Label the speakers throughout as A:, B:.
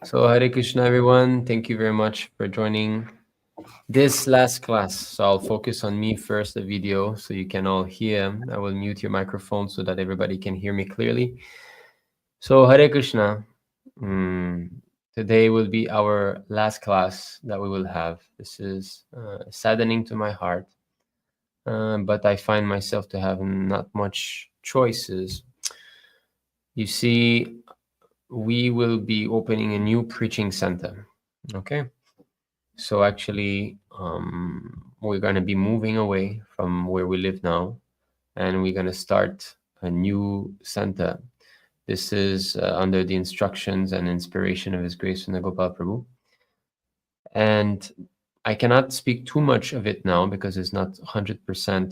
A: So, Hare Krishna, everyone. Thank you very much for joining this last class. So, I'll focus on me first, the video, so you can all hear. I will mute your microphone so that everybody can hear me clearly. So, Hare Krishna. Mm, Today will be our last class that we will have. This is saddening to my heart, but I find myself to have not much choices. You see, we will be opening a new preaching center. Okay. So actually, we're going to be moving away from where we live now, and we're going to start a new center. This is under the instructions and inspiration of His Grace Gopal Prabhu. And I cannot speak too much of it now because it's not 100%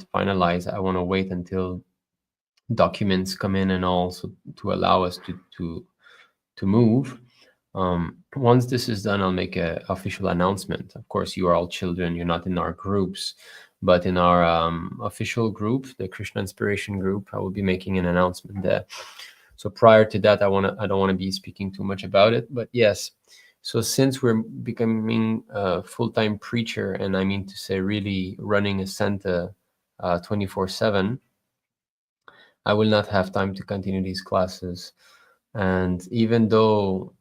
A: finalized. I want to wait until documents come in and also to allow us to move. Once this is done, I'll make an official announcement. Of course, you are all children. You're not in our groups, but in our official group, the Krishna Inspiration Group, I will be making an announcement there. So prior to that, I don't want to be speaking too much about it. But yes, so since we're becoming a full-time preacher, and I mean to say really running a center 24/7, I will not have time to continue these classes. And even though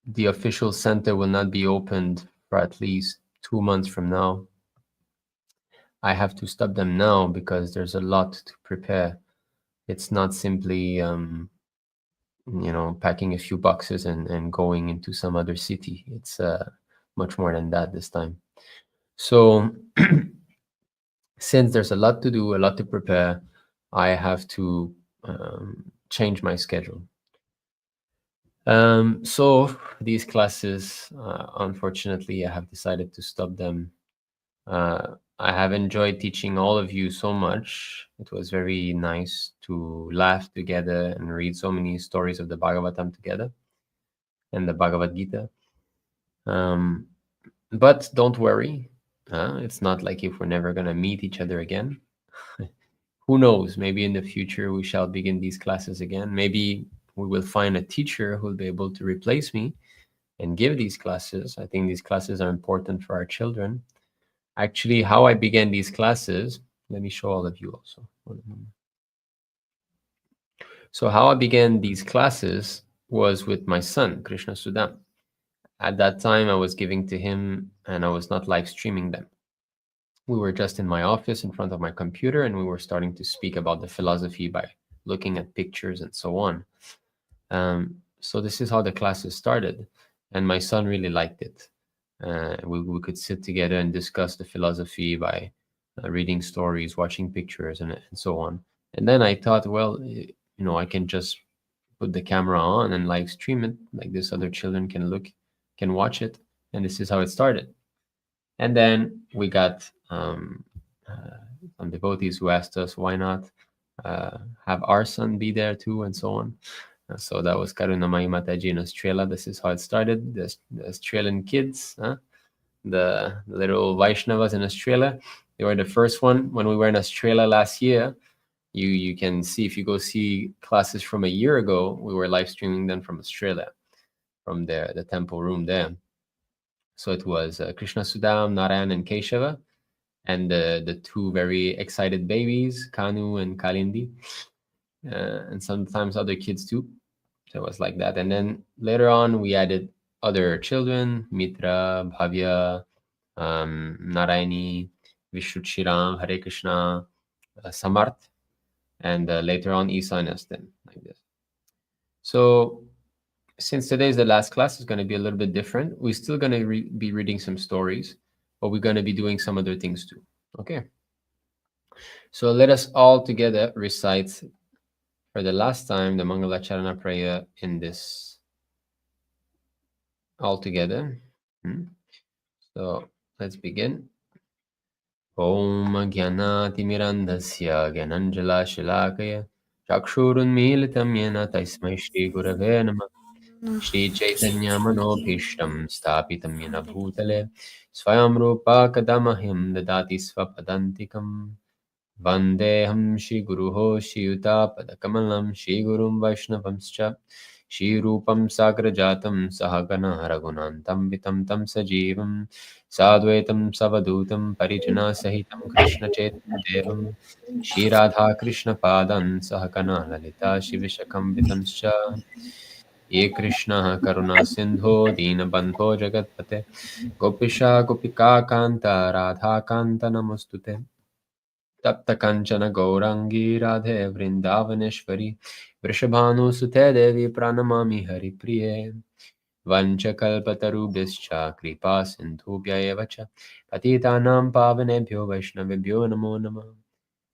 A: the official center will not be opened for at least 2 months from now, I have to stop them now because there's a lot to prepare. It's not simply, packing a few boxes and going into some other city. It's much more than that this time. So since there's a lot to do, a lot to prepare, I have to change my schedule. So these classes, unfortunately, I have decided to stop them. I have enjoyed teaching all of you so much. It was very nice to laugh together and read so many stories of the Bhagavatam together and the Bhagavad Gita. But don't worry. It's not like if we're never going to meet each other again. Who knows? Maybe in the future we shall begin these classes again. Maybe we will find a teacher who will be able to replace me and give these classes. I think these classes are important for our children. Actually, how I began these classes, let me show all of you also. So how I began these classes was with my son, Krishna Sudam. At that time, I was giving to him and I was not live streaming them. We were just in my office in front of my computer and we were starting to speak about the philosophy by looking at pictures and so on. So this is how the classes started, and my son really liked it. We could sit together and discuss the philosophy by reading stories, watching pictures, and so on. And then I thought, well, I can just put the camera on and live stream it like this. Other children can watch it, and this is how it started. And then we got some devotees who asked us, why not have our son be there too, and so on. So that was Karunamai Mataji in Australia. This is how it started. The Australian kids, the little Vaishnavas in Australia, they were the first one. When we were in Australia last year, you can see, if you go see classes from a year ago, we were live streaming them from Australia, from the temple room there. So it was Krishna Sudam, Narayan, and Keshava, and the two very excited babies, Kanu and Kalindi, and sometimes other kids too. So it was like that. And then later on, we added other children, Mitra, Bhavya, Narayani, Vishuchiram, Hare Krishna, Samarth, and later on, Isa and Astin, like this. So since today is the last class, it's going to be a little bit different. We're still going to be reading some stories, but we're going to be doing some other things too. Okay. So let us all together recite for the last time the Mangalacharana prayer in this all together. So let's begin. Om Gyanatimirandasya Gyananjala Shilakaya Chakshurunmilitam Yena Tasmai Shri Gurave Namah Shri Chaitanya Manobhishtam Stapitam Yena Bhutale Swayam Rupa Kadamahim Dadati Svapadantikam Vandeham Shri Guruho Shri Yuta Padakamalam Shri Gurum Vaishnavamscha Shirupam Sagrajatam Sahagana Raghunantam Vitam Tam Sajivam Sadvaitam Savadutam Parijana Sahitam Krishna Chetam Devam Shri Radha Krishna Padan Sahakana Lalita Shivishakam Vitanscha Ye Krishna Karuna Sindho Dina Bandho Jagatpate Gopisha Gopika Kanta Radha Kanta Namostute Tapta Kanchana Gaurangi Radhe Vrindavaneshwari Vrishabhanusute Devi Pranamami Hari Priye Vanchakalpatarubhischa Kripa Sindhubhya Evacha Patitanam Pavanebhyo Vaishnavebhyo Namo Namah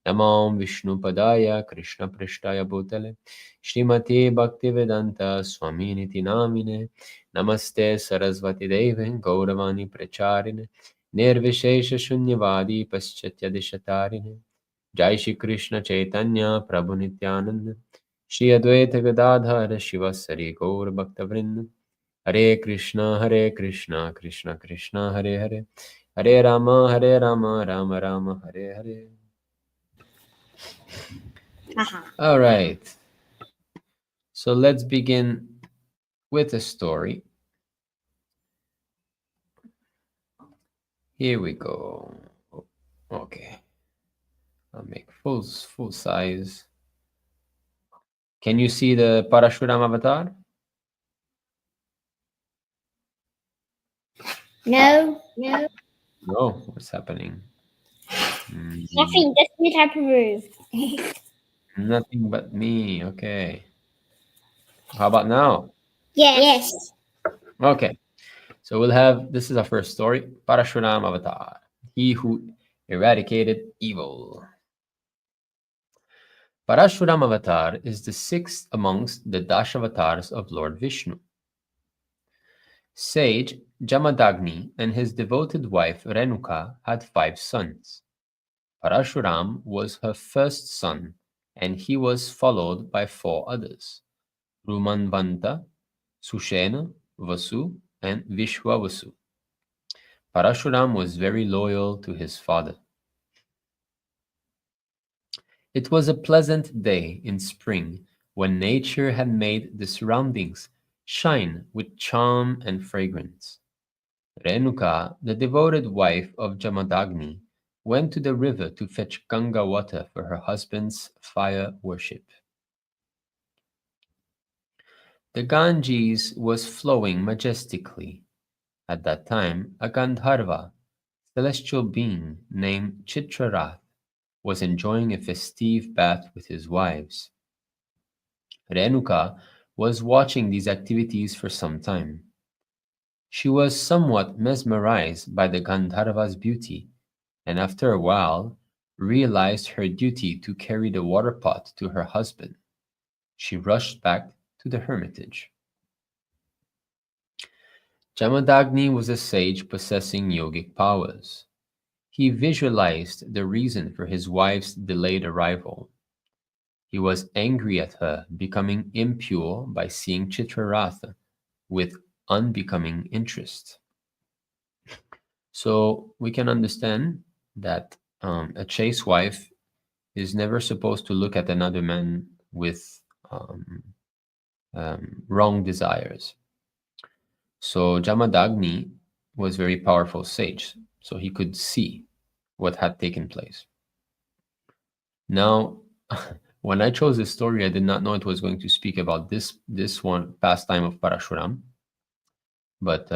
A: Namo Vishnu Padaya Krishna Prishtaya Bhutale Shrimati Bhaktivedanta Swami Niti Namine Namaste Sarasvati Deve Gauravani Pracharine Nirvishesha Shunyavadi Paschatya Dishatarine Jai Shri Krishna Chaitanya Prabhu Nityananda Shri Advaita Gadadhara Shivasari Gaur Bhaktavrinda Hare Krishna Krishna Krishna Hare Hare Hare Rama Rama Rama Hare Hare. All right. So let's begin with a story. Here we go. Okay. I'll make full size. Can you see the Parashuram avatar?
B: No.
A: No. What's happening?
B: Nothing, just me type of move.
A: Nothing but me. Okay. How about now?
B: Yes.
A: Okay. So we'll have, this is our first story, Parashuram avatar, he who eradicated evil. Parashuram avatar is the sixth amongst the Dashavatars of Lord Vishnu. Sage Jamadagni and his devoted wife Renuka had 5 sons. Parashuram was her first son, and he was followed by 4 others: Rumanvanta, Sushena, Vasu, and Vishwavasu. Parashuram was very loyal to his father. It was a pleasant day in spring when nature had made the surroundings shine with charm and fragrance. Renuka, the devoted wife of Jamadagni, went to the river to fetch Ganga water for her husband's fire worship. The Ganges was flowing majestically. At that time, a Gandharva, celestial being named Chitrarath, was enjoying a festive bath with his wives. Renuka was watching these activities for some time. She was somewhat mesmerized by the Gandharva's beauty, and after a while realized her duty to carry the water pot to her husband. She rushed back to the hermitage. Jamadagni was a sage possessing yogic powers. He visualized the reason for his wife's delayed arrival. He was angry at her becoming impure by seeing Chitraratha with unbecoming interest. So we can understand that a chaste wife is never supposed to look at another man with wrong desires. So Jamadagni was very powerful sage, so he could see what had taken place. Now, when I chose this story, I did not know it was going to speak about this one pastime of Parashuram. But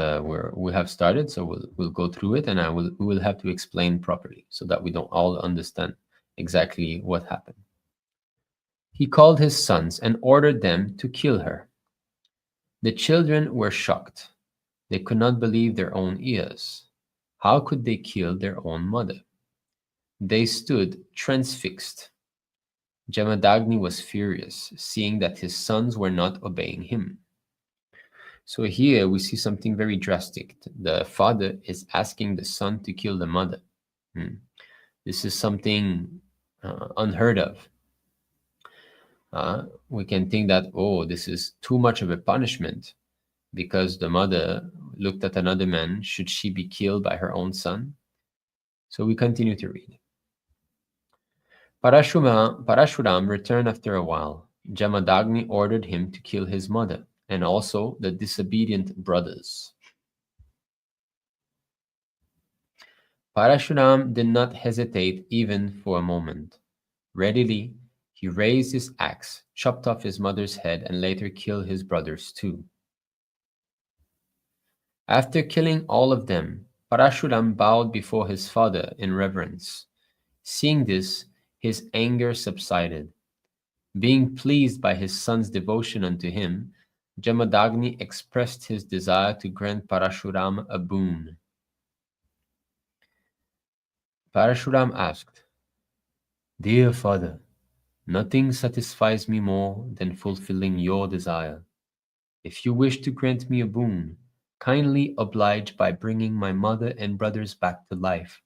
A: we have started, so we'll go through it, and we will have to explain properly so that we don't all understand exactly what happened. He called his sons and ordered them to kill her. The children were shocked. They could not believe their own ears. How could they kill their own mother? They stood transfixed. Jamadagni was furious, seeing that his sons were not obeying him. So here we see something very drastic. The father is asking the son to kill the mother. This is something unheard of. We can think that, oh, this is too much of a punishment because the mother looked at another man. Should she be killed by her own son? So we continue to read. Parashuram returned after a while. Jamadagni ordered him to kill his mother. and also the disobedient brothers. Parashuram did not hesitate even for a moment. Readily, he raised his axe, chopped off his mother's head, and later killed his brothers too. After killing all of them, Parashuram bowed before his father in reverence. Seeing this, his anger subsided. Being pleased by his son's devotion unto him, Jamadagni expressed his desire to grant Parashuram a boon. Parashuram asked, "Dear father, nothing satisfies me more than fulfilling your desire. If you wish to grant me a boon, kindly oblige by bringing my mother and brothers back to life.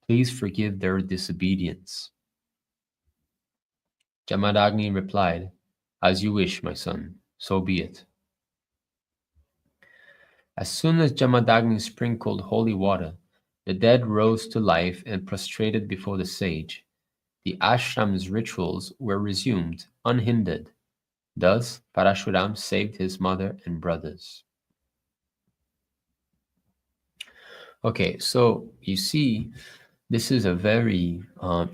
A: Please forgive their disobedience." Jamadagni replied, "As you wish, my son, so be it." As soon as Jamadagni sprinkled holy water, the dead rose to life and prostrated before the sage. The ashram's rituals were resumed unhindered. Thus, Parashuram saved his mother and brothers. Okay, so you see, this is a very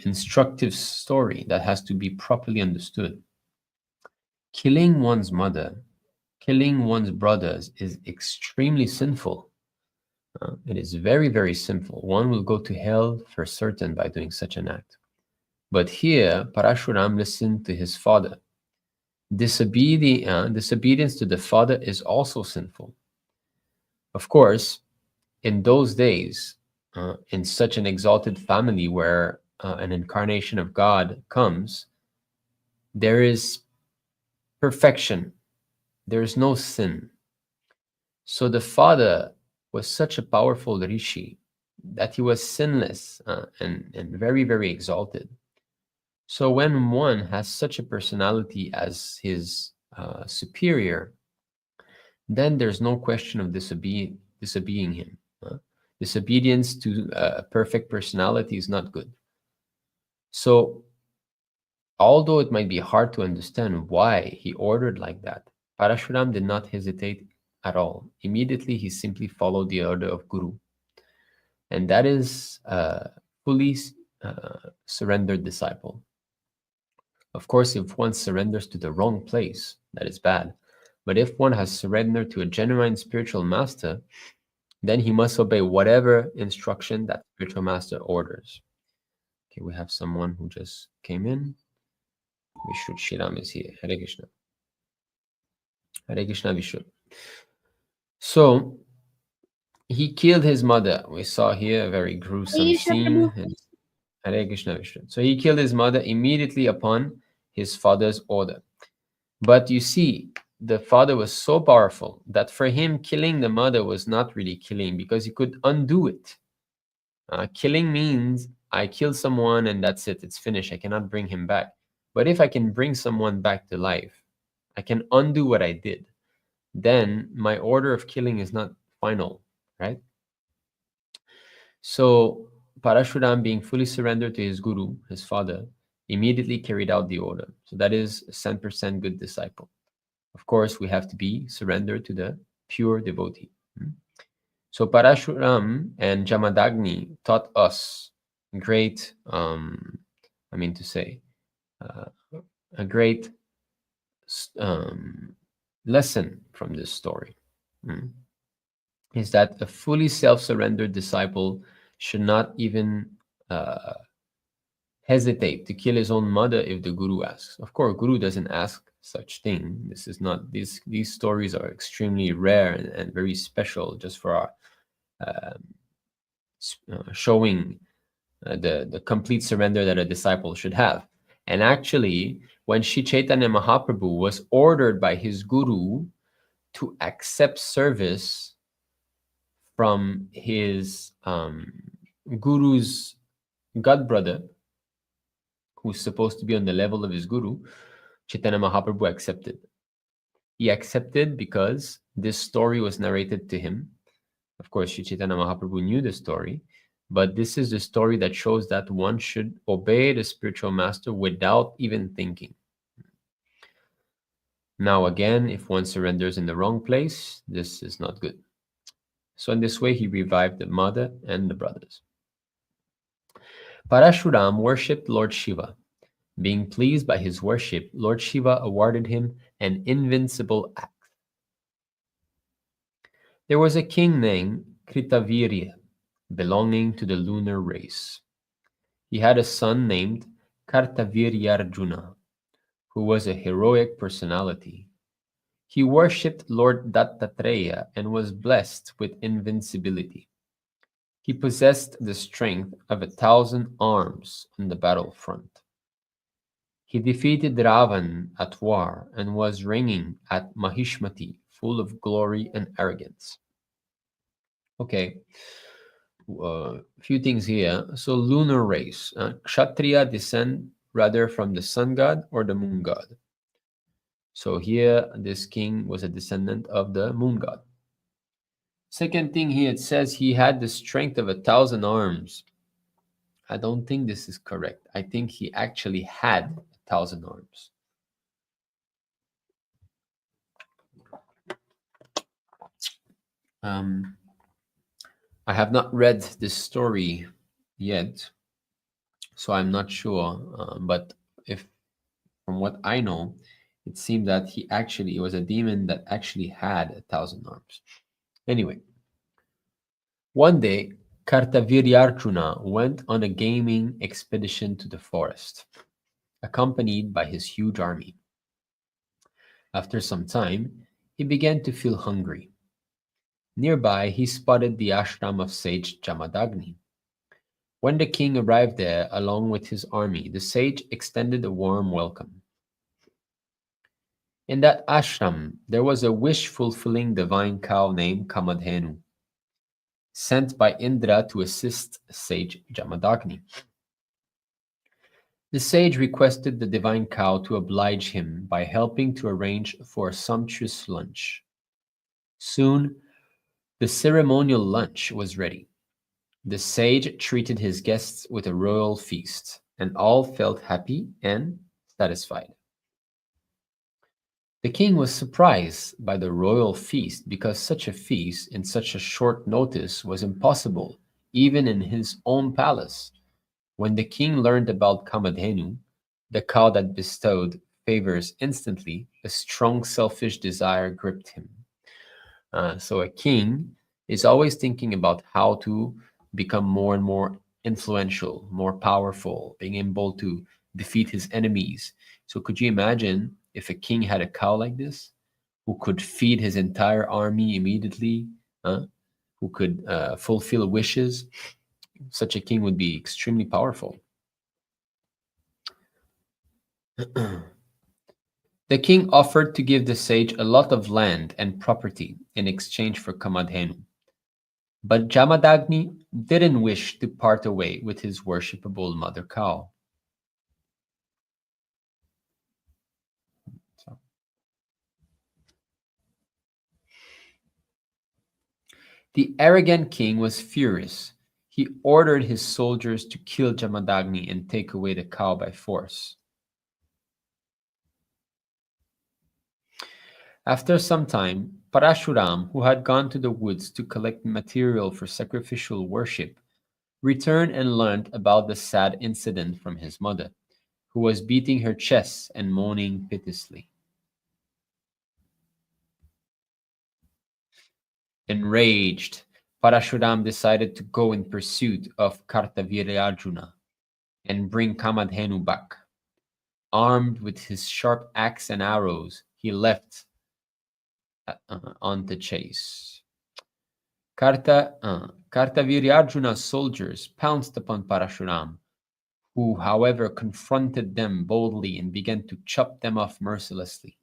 A: instructive story that has to be properly understood. Killing one's mother, killing one's brothers is extremely sinful. It is very, very sinful. One will go to hell for certain by doing such an act. But here, Parashuram listened to his father. Disobedience to the father is also sinful. Of course, in those days, in such an exalted family where an incarnation of God comes, there is perfection. There is no sin. So the father was such a powerful rishi that he was sinless and very, very exalted. So when one has such a personality as his superior, then there's no question of disobeying him. Disobedience to a perfect personality is not good. So although it might be hard to understand why he ordered like that, Parashuram did not hesitate at all. Immediately, he simply followed the order of Guru. And that is a fully surrendered disciple. Of course, if one surrenders to the wrong place, that is bad. But if one has surrendered to a genuine spiritual master, then he must obey whatever instruction that spiritual master orders. Okay, we have someone who just came in. Vishnu Shiram is here. Hare Krishna. Hare Krishna Vishnu. So he killed his mother. We saw here a very gruesome scene. Hare Krishna Vishnu. So he killed his mother immediately upon his father's order. But you see, the father was so powerful that for him, killing the mother was not really killing because he could undo it. Killing means I kill someone and that's it. It's finished. I cannot bring him back. But if I can bring someone back to life, I can undo what I did. Then my order of killing is not final, right? So Parashuram, being fully surrendered to his guru, his father, immediately carried out the order. So that is a 100% good disciple. Of course, we have to be surrendered to the pure devotee. So Parashuram and Jamadagni taught us great, a great lesson from this story. Is that a fully self-surrendered disciple should not even hesitate to kill his own mother if the guru asks. Of course, guru doesn't ask such thing. This is not these stories are extremely rare and very special, just for our showing the complete surrender that a disciple should have. And actually, when Sri Chaitanya Mahaprabhu was ordered by his guru to accept service from his guru's god brother, who's supposed to be on the level of his guru, Chaitanya Mahaprabhu accepted. He accepted because this story was narrated to him. Of course, Sri Chaitanya Mahaprabhu knew the story, but this is the story that shows that one should obey the spiritual master without even thinking. Now again, if one surrenders in the wrong place, this is not good. So in this way, he revived the mother and the brothers. Parashuram worshipped Lord Shiva. Being pleased by his worship, Lord Shiva awarded him an invincible axe. There was a king named Kritavirya, belonging to the lunar race. He had a son named Kartaviryarjuna, who was a heroic personality. He worshipped Lord Dattatreya and was blessed with invincibility. He possessed the strength of 1,000 arms on the battlefront. He defeated Ravan at war and was reigning at Mahishmati, full of glory and arrogance. Okay, a few things here. So, lunar race. Kshatriya descend rather from the sun god or the moon god. So, here, this king was a descendant of the moon god. Second thing here, it says he had the strength of 1,000 arms. I don't think this is correct. I think he actually had 1,000 arms. I have not read this story yet, so I'm not sure. But if, from what I know, it seemed that it was a demon that actually had 1,000 arms. Anyway, one day, Kartaviryarjuna went on a gaming expedition to the forest, accompanied by his huge army. After some time, he began to feel hungry. Nearby, he spotted the ashram of sage Jamadagni. When the king arrived there along with his army, the sage extended a warm welcome. In that ashram, there was a wish-fulfilling divine cow named Kamadhenu, sent by Indra to assist sage Jamadagni. The sage requested the divine cow to oblige him by helping to arrange for a sumptuous lunch. Soon, the ceremonial lunch was ready. The sage treated his guests with a royal feast, and all felt happy and satisfied. The king was surprised by the royal feast because such a feast in such a short notice was impossible, even in his own palace. When the king learned about Kamadhenu, the cow that bestowed favors instantly, a strong selfish desire gripped him. So a king is always thinking about how to become more and more influential, more powerful, being able to defeat his enemies. So could you imagine if a king had a cow like this, who could feed his entire army immediately, who could fulfill wishes? Such a king would be extremely powerful. The king offered to give the sage a lot of land and property in exchange for Kamadhenu. But Jamadagni didn't wish to part away with his worshipable mother cow. The arrogant king was furious. He ordered his soldiers to kill Jamadagni and take away the cow by force. After some time, Parashuram, who had gone to the woods to collect material for sacrificial worship, returned and learned about the sad incident from his mother, who was beating her chest and moaning piteously. Enraged, Parashuram decided to go in pursuit of Kartaviryarjuna and bring Kamadhenu back. Armed with his sharp axe and arrows, he left on the chase. Kartaviryarjuna's soldiers pounced upon Parashuram, who, however, confronted them boldly and began to chop them off mercilessly.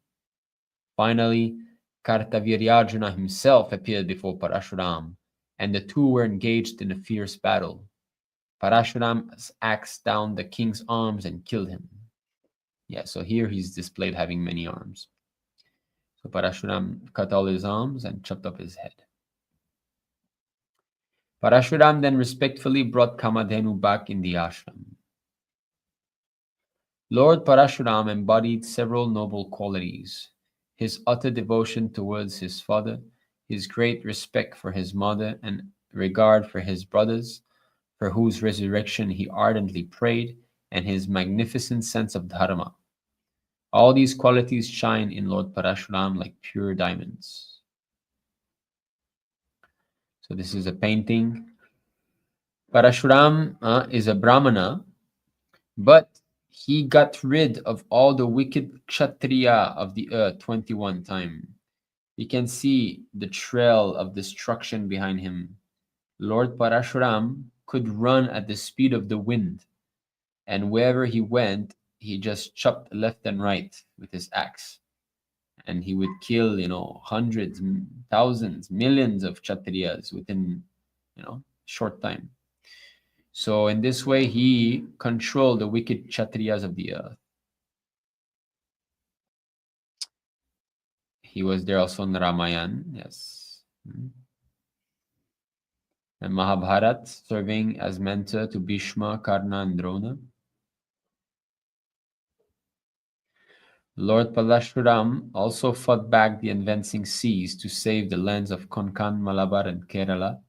A: Finally, Kartaviryarjuna himself appeared before Parashuram, and the two were engaged in a fierce battle. Parashuram axed down the king's arms and killed him. Yeah, so here he's displayed having many arms. So Parashuram cut all his arms and chopped off his head. Parashuram then respectfully brought Kamadhenu back in the ashram. Lord Parashuram embodied several noble qualities. his utter devotion towards his father, his great respect for his mother, and regard for his brothers, for whose resurrection he ardently prayed, and his magnificent sense of dharma. All these qualities shine in Lord Parashuram like pure diamonds. So this is a painting. Parashuram is a Brahmana, but he got rid of all the wicked Kshatriya of the earth 21 times. You can see the trail of destruction behind him. Lord Parashuram could run at the speed of the wind, and wherever he went, he just chopped left and right with his axe. And he would kill, hundreds, thousands, millions of Kshatriyas within, short time. So in this way, he controlled the wicked Kshatriyas of the earth. He was there also in Ramayana, yes. And Mahabharat, serving as mentor to Bhishma, Karna, and Drona. Lord Parashuram also fought back the advancing seas to save the lands of Konkan, Malabar, and Kerala.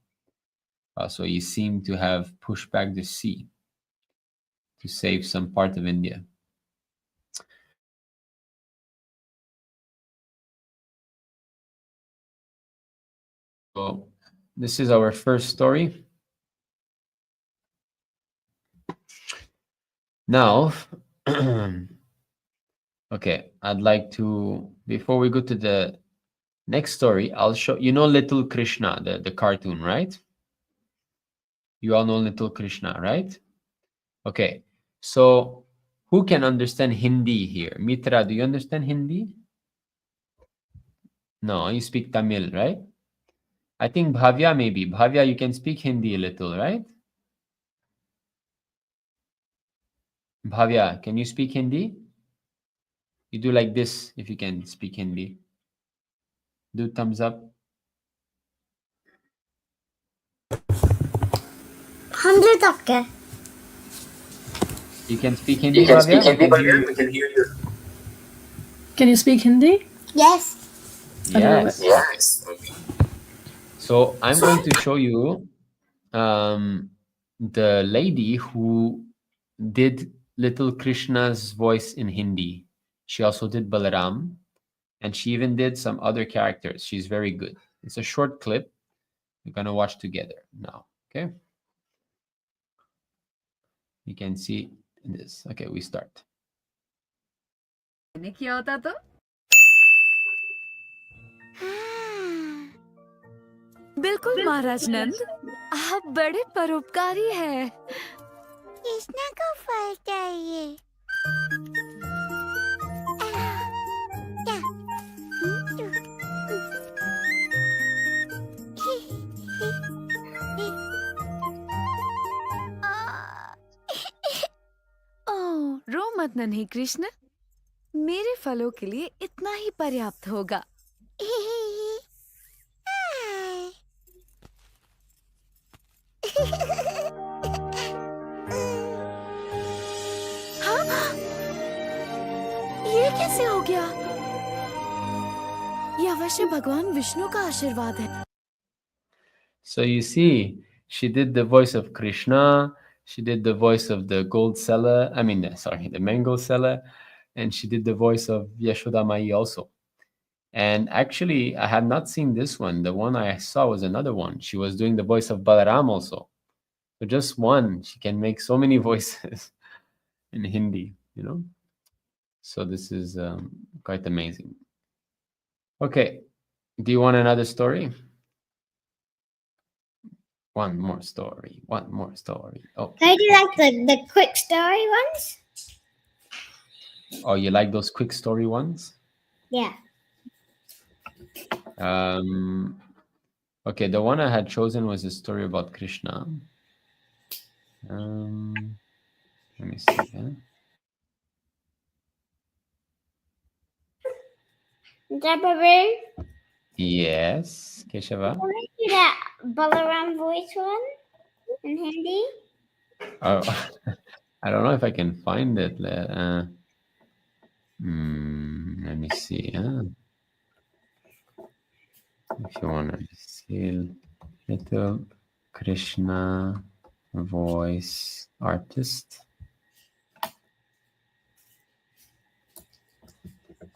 A: So he seemed to have pushed back the sea to save some part of India. So this is our first story. Now, okay, I'd like to, before we go to the next story, I'll show, Little Krishna, the cartoon, right? You all know Little Krishna, right? Okay, so who can understand Hindi here? Mitra, do you understand Hindi? No, you speak Tamil, right? I think Bhavya maybe. Bhavya, you can speak Hindi a little, right? Bhavya, can you speak Hindi? You do like this if you can speak Hindi. Do thumbs up.
B: Hundred okay.
A: You can speak Hindi, Bhavya? We can hear you.
C: We can hear you. Can you speak Hindi?
B: Yes.
A: Yes.
C: Yes.
A: So I'm going to show you the lady who did Little Krishna's voice in Hindi. She also did Balaram, and she even did some other characters. She's very good. It's a short clip. We're going to watch together now. Okay. You can see this. Okay, we start.
D: क्या होता तो बिल्कुल महाराज नंद आप बड़े परोपकारी हैं
B: कृष्णा को फल चाहिए
D: ओह रो मत नन्ही कृष्ण मेरे फलों के लिए इतना ही पर्याप्त होगा हाँ? ये कैसे हो गया? ये अवश्य भगवान विष्णु का आशीर्वाद है।
A: So you see, she did the voice of Krishna, she did the voice of the gold seller, the mango seller, and she did the voice of Yashoda Mai also. And actually, I had not seen this one. The one I saw was another one. She was doing the voice of Balaram also. So just one, she can make so many voices in Hindi, So this is quite amazing. Okay, do you want another story? One more story. Oh,
B: I do like the quick story ones.
A: Oh, you like those quick story ones?
B: Yeah.
A: Okay, the one I had chosen was a story about Krishna. Let me see.
B: Jabaru.
A: Yes, Keshava.
B: Can I do that Balaram voice one in Hindi?
A: Oh, I don't know if I can find it. Let me see. if you want to see little Krishna voice artist.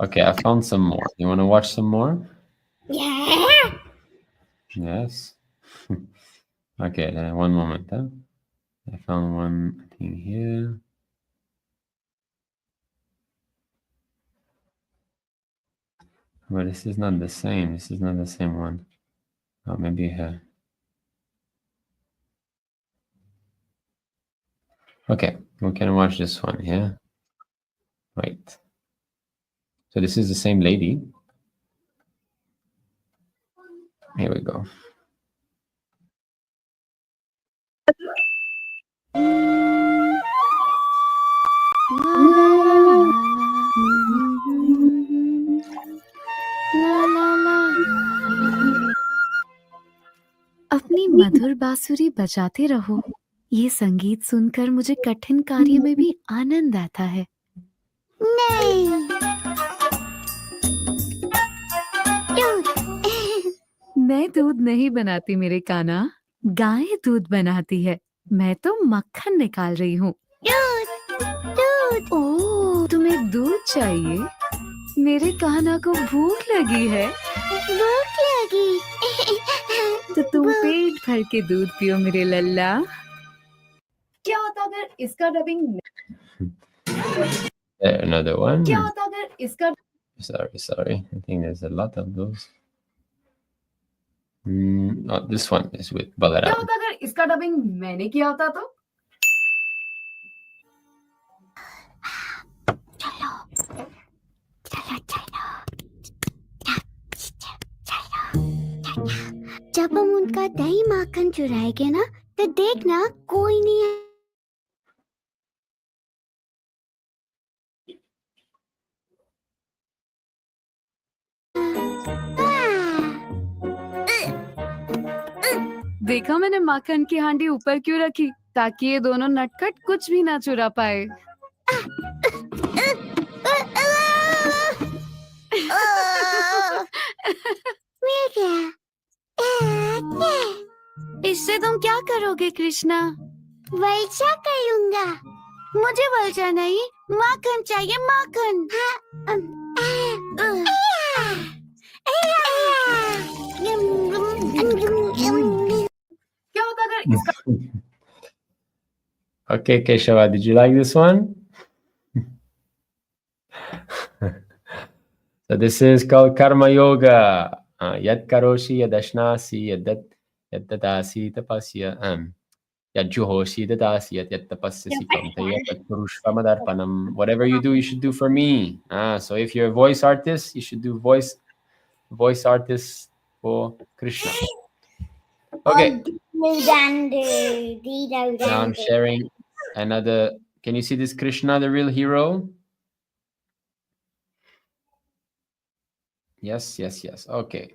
A: Okay, I found some more. You want to watch some more?
B: Yeah.
A: Yes. Okay, then one moment. Huh? I found one thing here. But this is not the same. This is not the same one. Oh, maybe here. Okay, we can watch this one here. Wait. So this is the same lady. Here we go.
D: अपनी मधुर बांसुरी बजाते रहो। ये संगीत सुनकर मुझे कठिन कार्य में भी आनंद आता है। नहीं। मैं दूध नहीं बनाती मेरे काना, गाय दूध बनाती है। मैं तो मक्खन निकाल रही हूँ। दूध। ओह, तुम्हें दूध चाहिए? मेरे कान्हा को भूख लगी है। भूख लगी। तो तुम पेट भर के दूध पियो मेरे लल्ला। क्या होता अगर इसका डबिंग?
A: Another one.
D: क्या होता अगर इसका?
A: Sorry. I think there's a lot of those. Oh, this one is with
D: क्या
A: Balaram.
D: होता अगर इसका डबिंग मैंने किया होता तो? जब हम उनका दही माखन चुराएंगे ना, तो देखना कोई नहीं है। देखा मैंने माखन की हांडी ऊपर क्यों रखी, ताकि ये दोनों नटखट कुछ भी ना चुरा पाए। मिल गया। इससे तुम क्या करोगे कृष्णा? वल्चा करूंगा। मुझे वल्चा नहीं, माखन चाहिए, माखन। क्या होता अगर इसका?
A: Okay, Keshava, did you like this one? So this is called Karma Yoga. Yad karoshi yadashnasi yadadasi tapasya yadjuhoshi dadasi yad tapasyasi kamtaya purushvamadarpanam. Whatever you do, you should do for me. So if you're a voice artist, you should do voice artist for Krishna. Okay. Now I'm sharing another. Can you see this Krishna, the real hero? Yes. Okay.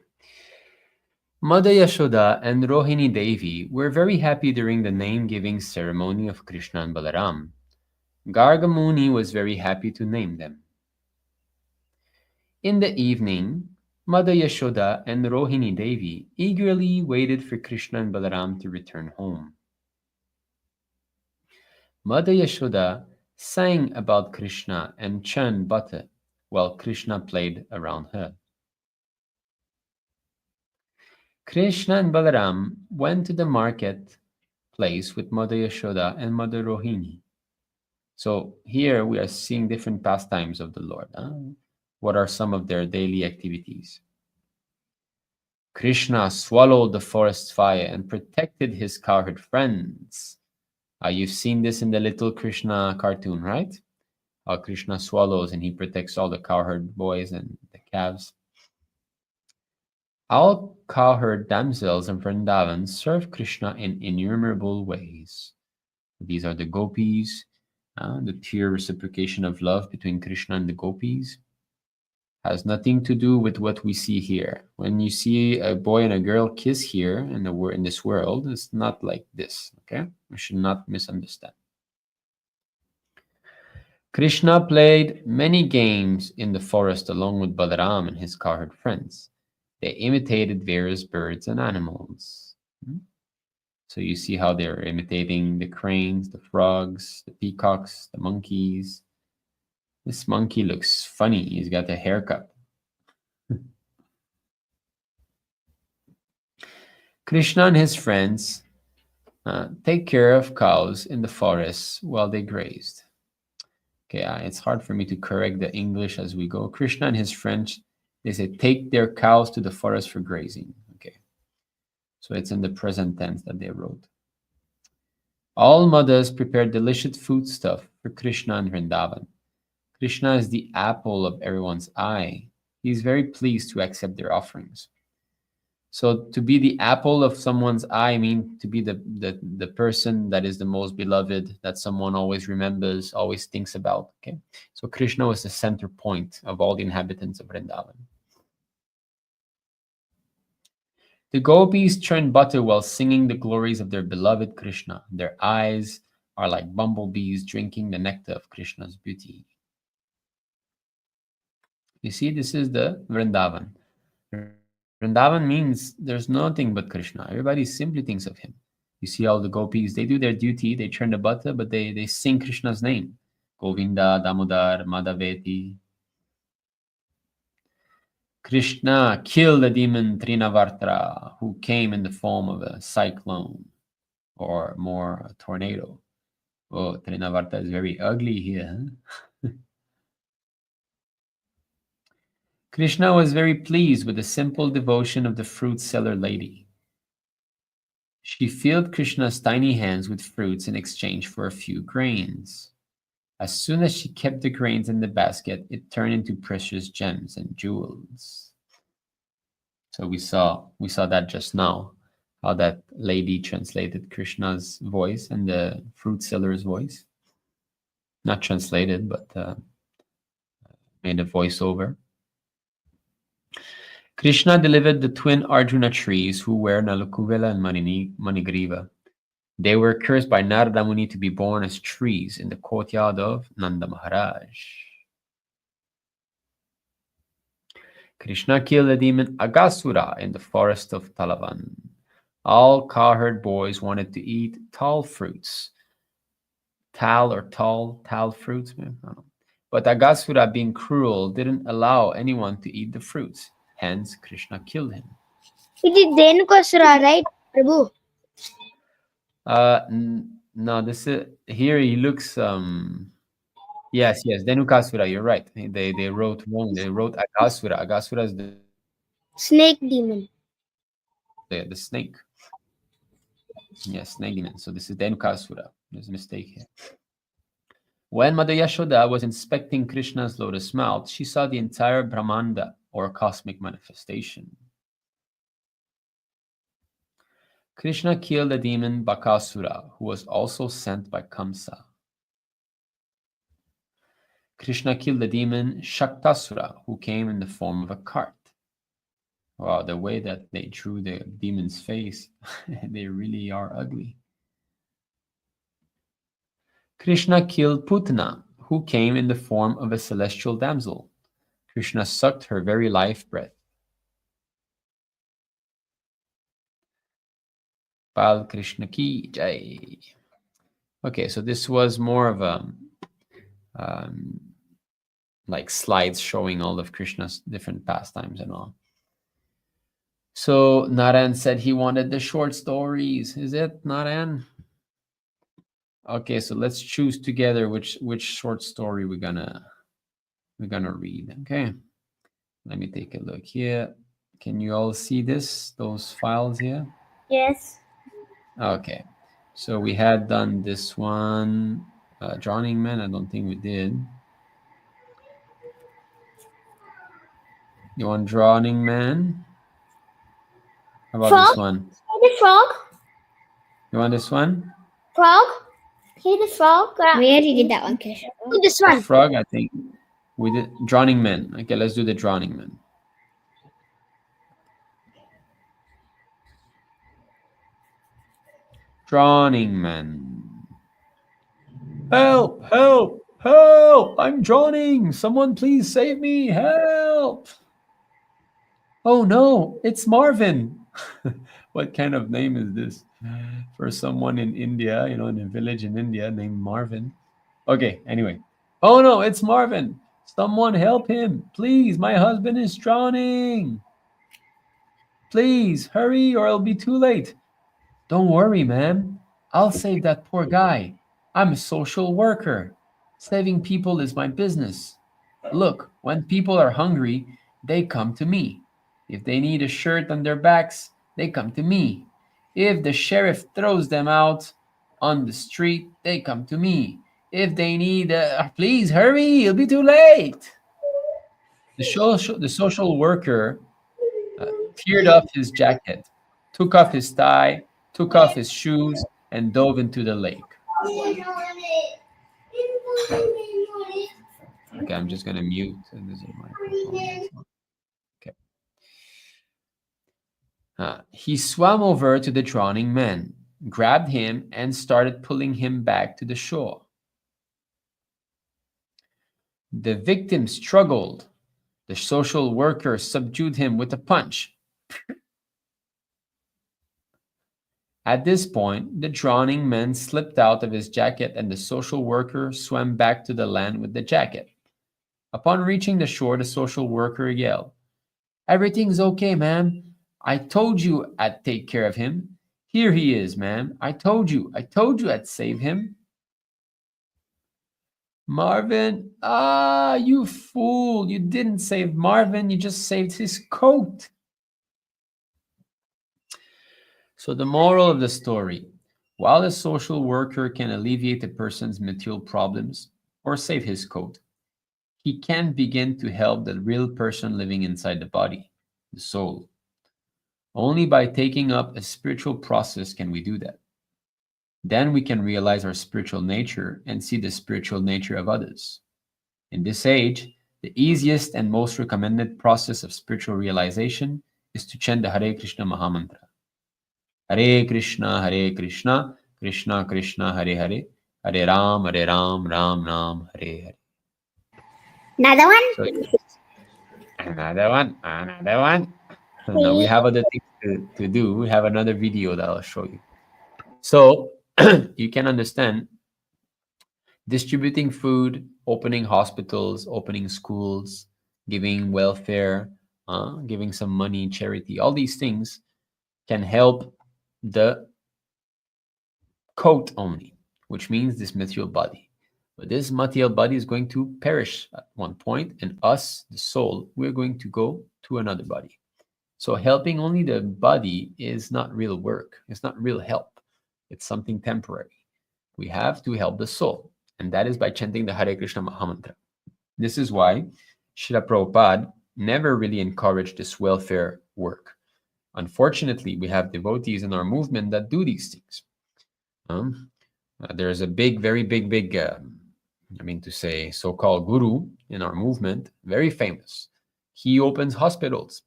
A: Mother Yashoda and Rohini Devi were very happy during the name-giving ceremony of Krishna and Balaram. Garga Muni was very happy to name them. In the evening, Mother Yashoda and Rohini Devi eagerly waited for Krishna and Balaram to return home. Mother Yashoda sang about Krishna and churned butter while Krishna played around her. Krishna and Balaram went to the market place with Mother Yashoda and Mother Rohini. So here we are seeing different pastimes of the Lord. What are some of their daily activities? Krishna swallowed the forest fire and protected his cowherd friends. You've seen this in the little Krishna cartoon, right? How Krishna swallows and he protects all the cowherd boys and the calves. All cowherd damsels in Vrindavan serve Krishna in innumerable ways. These are the gopis, the pure reciprocation of love between Krishna and the gopis. Has nothing to do with what we see here. When you see a boy and a girl kiss here in this world, it's not like this, okay? We should not misunderstand. Krishna played many games in the forest along with Balaram and his cowherd friends. They imitated various birds and animals. So you see how they're imitating the cranes, the frogs, the peacocks, the monkeys. This monkey looks funny. He's got a haircut. Krishna and his friends take care of cows in the forests while they grazed. Okay, it's hard for me to correct the English as we go. Krishna and his friends, they say, take their cows to the forest for grazing. Okay, so it's in the present tense that they wrote. All mothers prepare delicious foodstuff for Krishna and Vrindavan. Krishna is the apple of everyone's eye. He is very pleased to accept their offerings. So to be the apple of someone's eye, I mean to be the person that is the most beloved, that someone always remembers, always thinks about. Okay, so Krishna was the center point of all the inhabitants of Vrindavan. The gopis churn butter while singing the glories of their beloved Krishna. Their eyes are like bumblebees drinking the nectar of Krishna's beauty. You see, this is the Vrindavan. Vrindavan means there's nothing but Krishna. Everybody simply thinks of him. You see all the gopis, they do their duty, they churn the butter, but they sing Krishna's name. Govinda, Damodar, Madhaveti. Krishna killed the demon Trinavartra, who came in the form of a cyclone, or more, a tornado. Oh, Trinavarta is very ugly here. Huh? Krishna was very pleased with the simple devotion of the fruit seller lady. She filled Krishna's tiny hands with fruits in exchange for a few grains. As soon as she kept the grains in the basket, it turned into precious gems and jewels. So we saw that just now, how that lady translated Krishna's voice and the fruit seller's voice. Not translated, but made a voiceover. Krishna delivered the twin Arjuna trees who were Nalakuvela and Manigriva. They were cursed by Narada Muni to be born as trees in the courtyard of Nanda Maharaj. Krishna killed the demon Agasura in the forest of Talavan. All cowherd boys wanted to eat tall fruits. Tal fruits? I don't know. But Agasura, being cruel, didn't allow anyone to eat the fruits. Hence, Krishna killed him.
B: It is Dhenukasura, right, Prabhu?
A: No, this is here. He looks. Yes, Dhenukasura. You're right. They wrote wrong. They wrote Agasura. Agasura is the
B: Snake demon.
A: snake. Yes, snake demon. So this is Dhenukasura. There's a mistake here. When Mother Yashoda was inspecting Krishna's lotus mouth, she saw the entire Brahmanda, or cosmic manifestation. Krishna killed the demon Bakasura, who was also sent by Kamsa. Krishna killed the demon Shaktasura, who came in the form of a cart. Wow, the way that they drew the demon's face, they really are ugly. Krishna killed Putana, who came in the form of a celestial damsel. Krishna sucked her very life breath. Bal Krishna ki jai. Okay, so this was more of a like slides showing all of Krishna's different pastimes and all. So Narayan said he wanted the short stories. Is it, Narayan? Okay, so let's choose together which short story we're gonna read. Okay, let me take a look here. Can you all see those files here?
B: Yes.
A: Okay, so we had done this one, Drowning Man. I don't think we did. You want Drowning Man? How about
B: Frog?
A: this one?
B: Hey, the frog.
A: You want this one?
B: Frog. Hey, the frog. Where did you get that one, Krishna? Oh, this one.
A: Frog, I think we did. Drowning Man. Okay, let's do the Drowning Man. Drowning Man. Help! Help! Help! I'm drowning! Someone please save me! Help! Oh no, it's Marvin. What kind of name is this for someone in India, in a village in India named Marvin? Okay, anyway. Oh no, it's Marvin. Someone help him. Please, my husband is drowning. Please, hurry or it'll be too late. Don't worry, ma'am. I'll save that poor guy. I'm a social worker. Saving people is my business. Look, when people are hungry, they come to me. If they need a shirt on their backs, they come to me. If the sheriff throws them out on the street, they come to me. If they need, please hurry, it'll be too late. The social worker teared off his jacket, took off his tie, took off his shoes, and dove into the lake. Okay, I'm just going to mute this microphone. Okay. He swam over to the drowning man, grabbed him, and started pulling him back to the shore. The victim struggled. The social worker subdued him with a punch. At this point, the drowning man slipped out of his jacket and the social worker swam back to the land with the jacket. Upon reaching the shore, the social worker yelled, "Everything's okay, ma'am. I told you I'd take care of him. Here he is, ma'am. I told you I'd save him." Marvin, you fool. You didn't save Marvin. You just saved his coat. So the moral of the story, while a social worker can alleviate a person's material problems or save his coat, he can begin to help the real person living inside the body, the soul. Only by taking up a spiritual process can we do that. Then we can realize our spiritual nature and see the spiritual nature of others. In this age, the easiest and most recommended process of spiritual realization is to chant the Hare Krishna Mahamantra. Hare Krishna, Krishna Krishna, Hare Hare, Hare Ram, Ram Ram, Hare Hare.
B: Another one?
A: So, another one. No, we have other things to do. We have another video that I'll show you. So you can understand distributing food, opening hospitals, opening schools, giving welfare, giving some money, charity, all these things can help the coat only, which means this material body. But this material body is going to perish at one point, and us, the soul, we're going to go to another body. So helping only the body is not real work. It's not real help. It's something temporary. We have to help the soul, and that is by chanting the Hare Krishna Mahamantra. This is why Srila Prabhupada never really encouraged this welfare work. Unfortunately, we have devotees in our movement that do these things. There's a very big, so-called guru in our movement, very famous. He opens hospitals.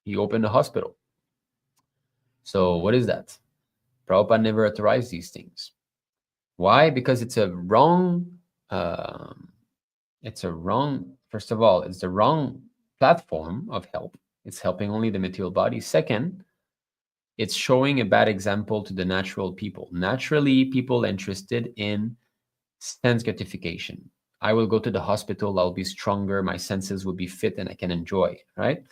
A: He opened a hospital. So what is that? Prabhupada never authorized these things. Why? Because it's a wrong, first of all, it's the wrong platform of help. It's helping only the material body. Second, it's showing a bad example to the natural people. Naturally, people interested in sense gratification. I will go to the hospital, I'll be stronger, my senses will be fit, and I can enjoy, right?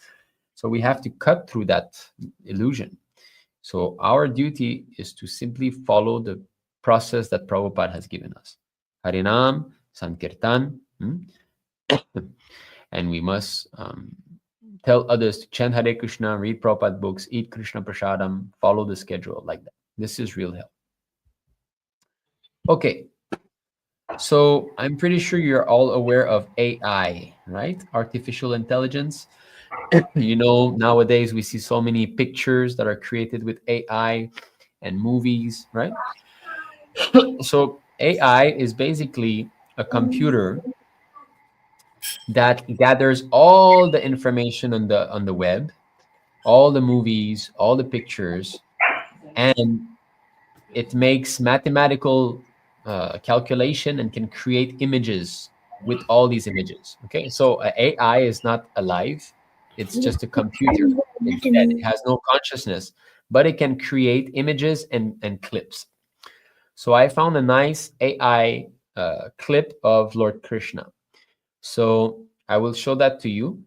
A: So we have to cut through that illusion. So our duty is to simply follow the process that Prabhupada has given us. Harinam, Sankirtan, and we must tell others to chant Hare Krishna, read Prabhupada books, eat Krishna Prasadam, follow the schedule like that. This is real help. Okay, so I'm pretty sure you're all aware of AI, right? Artificial intelligence. You know, nowadays we see so many pictures that are created with AI and movies, right? So AI is basically a computer that gathers all the information on the web, all the movies, all the pictures, and it makes mathematical calculation and can create images with all these images. Okay, so AI is not alive. It's just a computer. It's dead. It has no consciousness, but it can create images and clips. So I found a nice AI clip of Lord Krishna. So I will show that to you.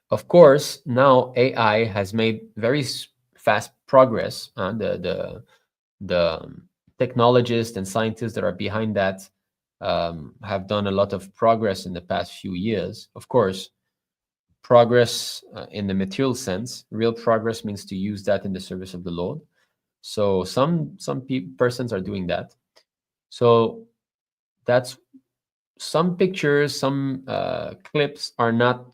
A: Of course, now AI has made very fast progress. The technologists and scientists that are behind that have done a lot of progress in the past few years. Of course, progress in the material sense. Real progress means to use that in the service of the Lord. So some persons are doing that. So that's some pictures, some clips are not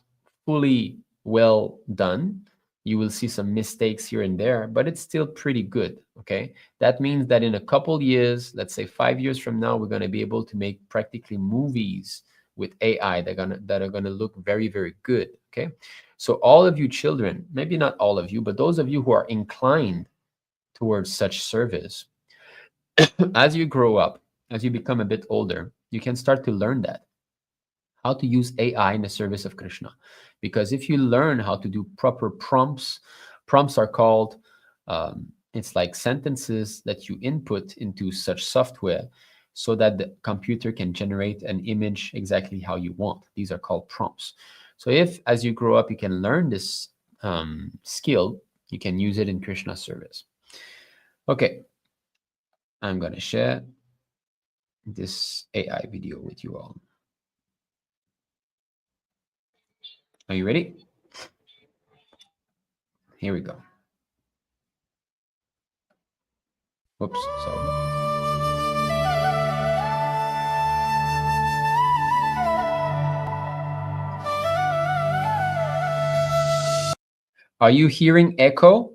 A: fully well done. You will see some mistakes here and there, but it's still pretty good. Okay, that means that in a couple years, let's say 5 years from now, we're going to be able to make practically movies with AI that are gonna look very, very good. Okay, so all of you children, maybe not all of you, but those of you who are inclined towards such service, as you grow up, as you become a bit older, you can start to learn that, how to use AI in the service of Krishna. Because if you learn how to do proper prompts are called, it's like sentences that you input into such software so that the computer can generate an image exactly how you want. These are called prompts. So if, as you grow up, you can learn this skill, you can use it in Krishna service. Okay, I'm going to share this AI video with you all. Are you ready? Here we go. Oops, sorry. Are you hearing echo?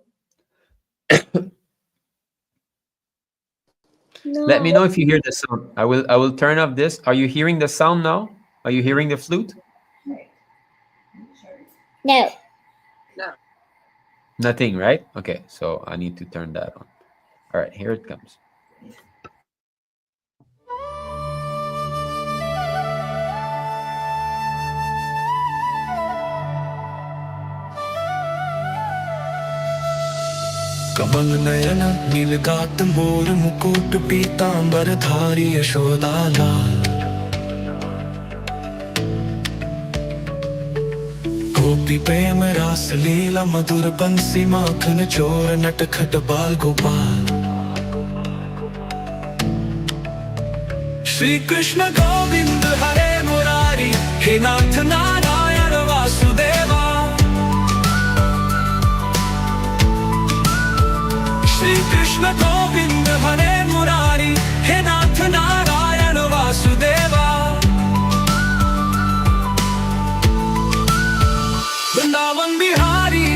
B: No.
A: Let me know if you hear the sound. I will turn off this. Are you hearing the sound now? Are you hearing the flute?
B: No.
A: Nothing, right? Okay, so I need to turn that on. All right, here it comes.
E: Kamal Nayan नीलगात मोर मुकुट पीतांबर धारी यशोदा लाल गोपी प्रेम रास लीला मधुर बंसी माखन चोर नटखट बाल गोपाल श्री कृष्ण गोविंद हरे मुरारी हे नाथ नारायण वासुदेवा श्री कृष्ण गोविंद हरे मुरारी हे नाथ नारायण वासुदेवा वृंदावन बिहारी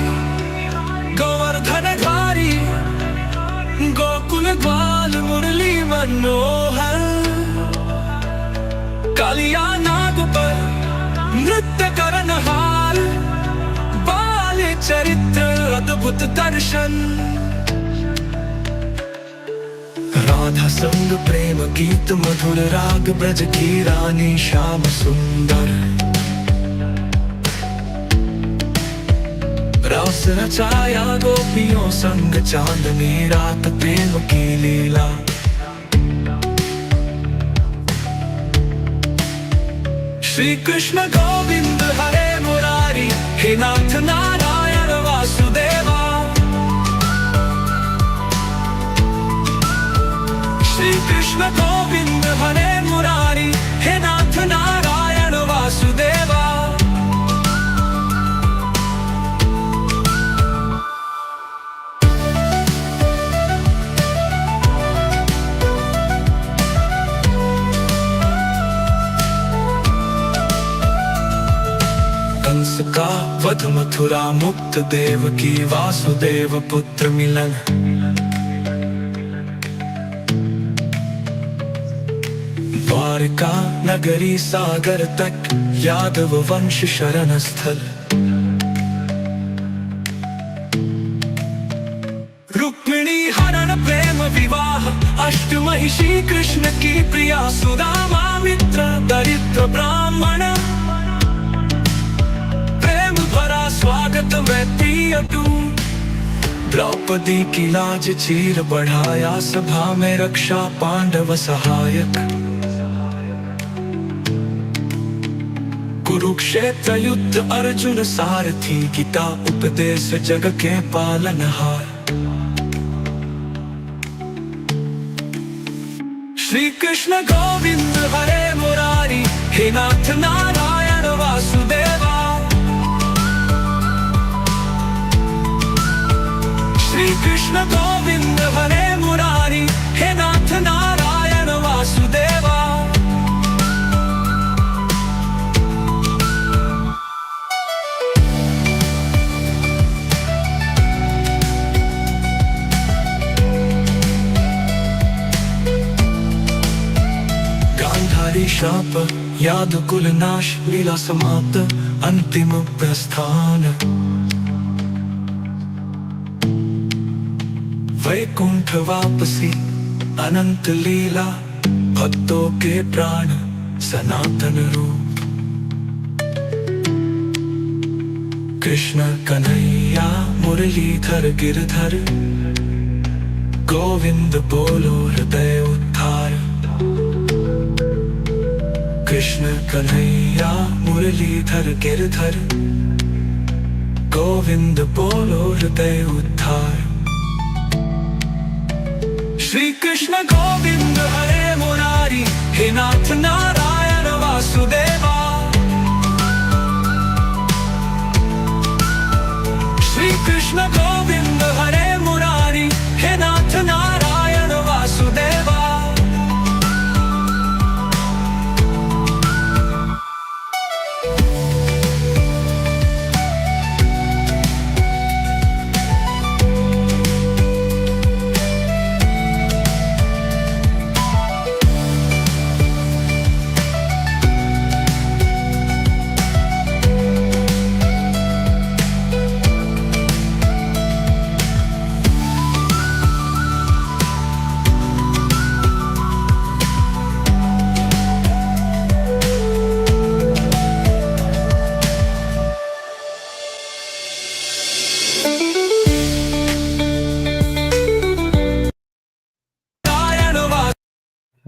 E: गोवर्धन धारी गोकुल बाल मुरली मनोहर कालिया नाग पर नृत्य करन हार बाल चरित्र अद्भुत दर्शन राधा संग प्रेम गीत मधुर राग ब्रज की रानी श्याम सुंदर रास रचाया गोपियों संग चांदनी रात प्रेम की लीला श्री कृष्ण गोविंद हरे मुरारी हे नाथ नारायण वासुदेवा श्री कृष्ण गोविंद हरे मुरारी हे नाथ नारायण वासुदेवा कंस का वध मथुरा मुक्त देव की वासुदेव पुत्र मिलन द्वारिका नगरी सागर तट यादव वंश शरण स्थल रुक्मिणी हरण प्रेम विवाह अष्टमही श्री कृष्ण की प्रिया सुदामा मित्र दरिद्र ब्राह्मण व्रत वैती अटूट, द्रौपदी की लाज चीर बढ़ाया, सभा में रक्षा पांडव सहायक। कुरुक्षेत्र युद्ध अर्जुन सारथी, गीता उपदेश जग के पालनहार। श्री कृष्ण गोविंद हरे मुरारी, हे नाथ नारायण वासुदेवा। श्री कृष्ण गोविंद हरे मुरारी, हे नाथ नारायण वासुदेवा। गांधारी शाप याद कुल नाश, लीला समाप्त अंतिम प्रस्थान। वैकुंठ वापसी अनंत लीला, भक्तों के प्राण सनातन रूप। कृष्ण कन्हैया मुरलीधर गिरधर, गोविंद बोलो हृदय उद्धार। कृष्ण कन्हैया मुरलीधर गिरधर, गोविंद बोलो हृदय उद्धार। श्री कृष्ण गोविंद हरे मुरारी, हे नाथ नारायण वासुदेवा। श्री कृष्ण गोविंद हरे मुरारी, हे नाथ Narayan Vasudeva.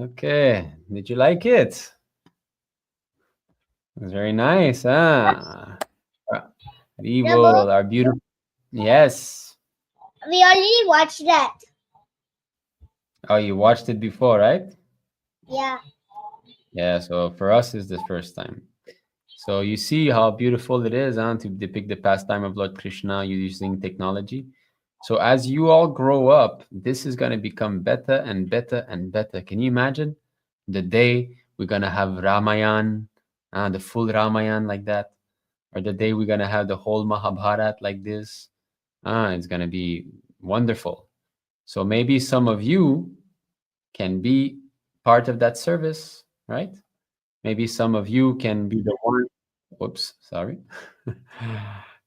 A: Okay, did you like it? It was very nice, huh? Evil, our beautiful. Yes.
B: We already watched that.
A: Oh, you watched it before, right?
B: Yeah.
A: Yeah, so for us, it's the first time. So you see how beautiful it is, huh, to depict the pastime of Lord Krishna using technology. So as you all grow up, this is going to become better and better and better. Can you imagine the day we're going to have Ramayan, the full Ramayan like that? Or the day we're going to have the whole Mahabharat like this? It's going to be wonderful. So maybe some of you can be part of that service, right? Maybe some of you can be the one. Whoops, sorry.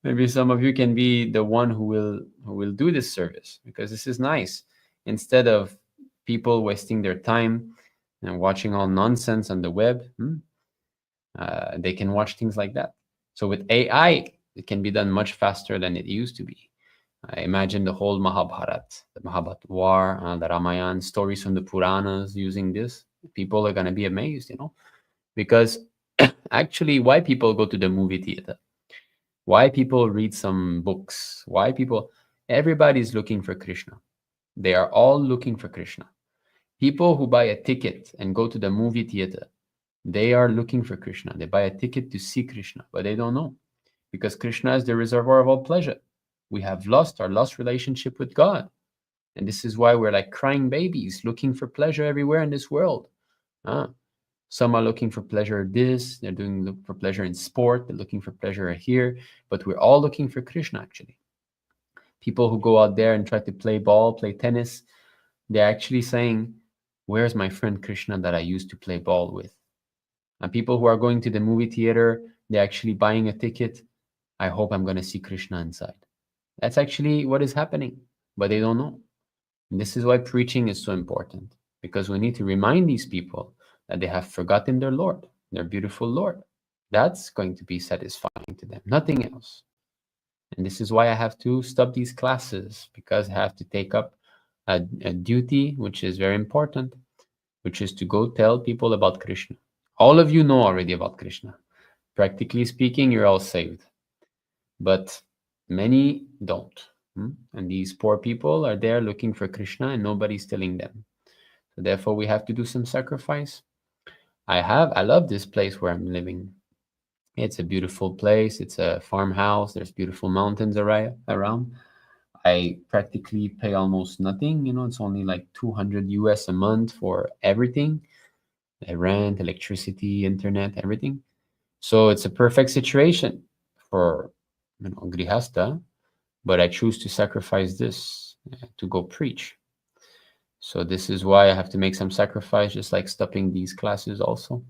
A: Maybe some of you can be the one who will do this service, because this is nice. Instead of people wasting their time and watching all nonsense on the web, they can watch things like that. So with AI, it can be done much faster than it used to be. Imagine the whole Mahabharat, the Mahabharat war, the Ramayana, stories from the Puranas using this. People are going to be amazed, because actually, why people go to the movie theater? Why people read some books? Why people? Everybody's looking for Krishna. They are all looking for Krishna. People who buy a ticket and go to the movie theater, they are looking for Krishna. They buy a ticket to see Krishna, but they don't know, because Krishna is the reservoir of all pleasure. We have lost our lost relationship with God. And this is why we're like crying babies, looking for pleasure everywhere in this world. Some are looking for pleasure this, they're doing for pleasure in sport, they're looking for pleasure here, but we're all looking for Krishna, actually. People who go out there and try to play ball, play tennis, they're actually saying, where's my friend Krishna that I used to play ball with? And people who are going to the movie theater, they're actually buying a ticket. I hope I'm going to see Krishna inside. That's actually what is happening, but they don't know. And this is why preaching is so important, because we need to remind these people that they have forgotten their Lord, their beautiful Lord. That's going to be satisfying to them, nothing else. And this is why I have to stop these classes, because I have to take up a duty which is very important, which is to go tell people about Krishna. All of you know already about Krishna. Practically speaking, you're all saved. But many don't. And these poor people are there looking for Krishna and nobody's telling them. So therefore, we have to do some sacrifice. I love this place where I'm living. It's a beautiful place. It's a farmhouse. There's beautiful mountains around. I practically pay almost nothing. It's only like 200 US a month for everything, rent, electricity, internet, everything. So it's a perfect situation for grihasta, but I choose to sacrifice this to go preach. So this is why I have to make some sacrifice, just like stopping these classes also.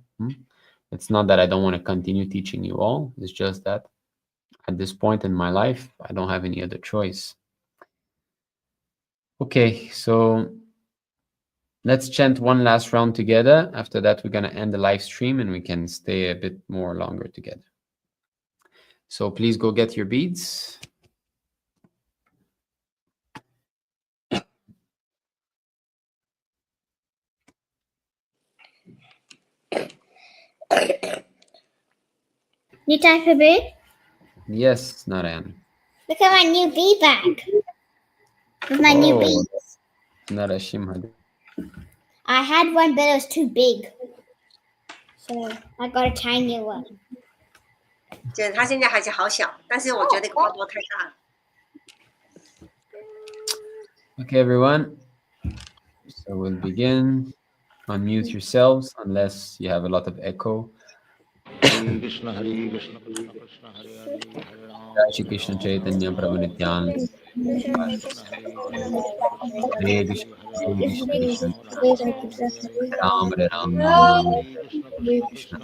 A: It's not that I don't want to continue teaching you all. It's just that at this point in my life, I don't have any other choice. Okay, so let's chant one last round together. After that, we're going to end the live stream and we can stay a bit more longer together. So please go get your beads.
B: Need time for bead?
A: Yes, Narayan.
B: Look at my new bead bag. With my new beads.
A: Narashimha.
B: I had one, but it was too big. So I got a tiny one.
F: 他现在还是好小，但是我觉得花朵太大了。
A: Okay, everyone. So we'll begin. Unmute yourselves unless you have a lot of echo.
G: Hare Krishna, Hare Krishna, Krishna Krishna, Hare Hare, Hare Ram.
A: Shri Krishna Chaitanya Prabhu Nityananda. Hare Krishna, Hare Krishna, Krishna Ram, Hare Ram, Ram Krishna,